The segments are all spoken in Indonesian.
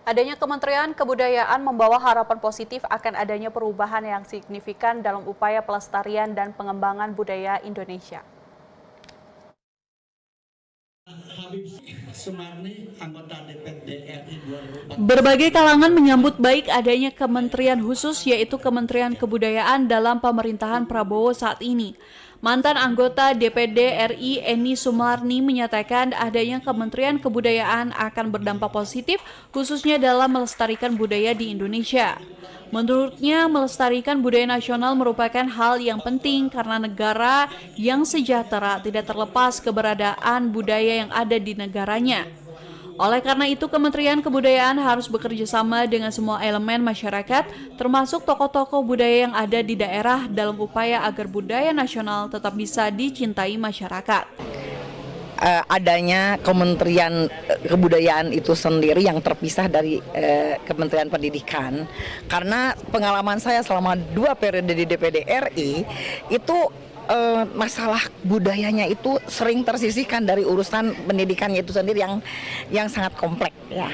Adanya Kementerian Kebudayaan membawa harapan positif akan adanya perubahan yang signifikan dalam upaya pelestarian dan pengembangan budaya Indonesia. Berbagai kalangan menyambut baik adanya kementerian khusus yaitu Kementerian Kebudayaan dalam pemerintahan Prabowo saat ini. Mantan anggota DPD RI Eni Sumarni menyatakan adanya Kementerian Kebudayaan akan berdampak positif khususnya dalam melestarikan budaya di Indonesia. Menurutnya, melestarikan budaya nasional merupakan hal yang penting karena negara yang sejahtera tidak terlepas keberadaan budaya yang ada di negaranya. Oleh karena itu, Kementerian Kebudayaan harus bekerja sama dengan semua elemen masyarakat, termasuk tokoh-tokoh budaya yang ada di daerah dalam upaya agar budaya nasional tetap bisa dicintai masyarakat. Adanya Kementerian Kebudayaan itu sendiri yang terpisah dari Kementerian Pendidikan, karena pengalaman saya selama 2 periode di DPD RI itu masalah budayanya itu sering tersisihkan dari urusan pendidikannya itu sendiri yang sangat kompleks ya.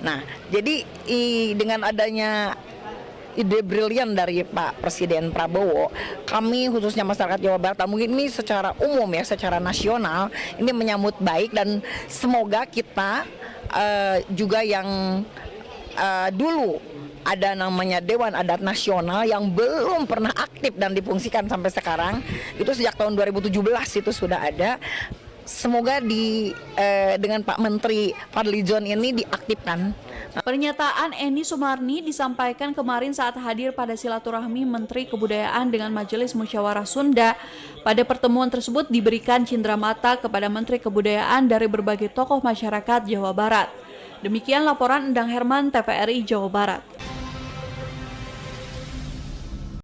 Nah, jadi dengan adanya ide brilian dari Pak Presiden Prabowo, kami khususnya masyarakat Jawa Barat, mungkin ini secara umum ya, secara nasional ini menyambut baik, dan semoga kita juga yang dulu ada namanya Dewan Adat Nasional yang belum pernah aktif dan difungsikan sampai sekarang, itu sejak tahun 2017 itu sudah ada. Semoga dengan Pak Menteri Fadlizon ini diaktifkan. Pernyataan Eni Sumarni disampaikan kemarin saat hadir pada silaturahmi Menteri Kebudayaan dengan Majelis Musyawarah Sunda. Pada pertemuan tersebut diberikan cindramata kepada Menteri Kebudayaan dari berbagai tokoh masyarakat Jawa Barat. Demikian laporan Endang Herman, TVRI Jawa Barat.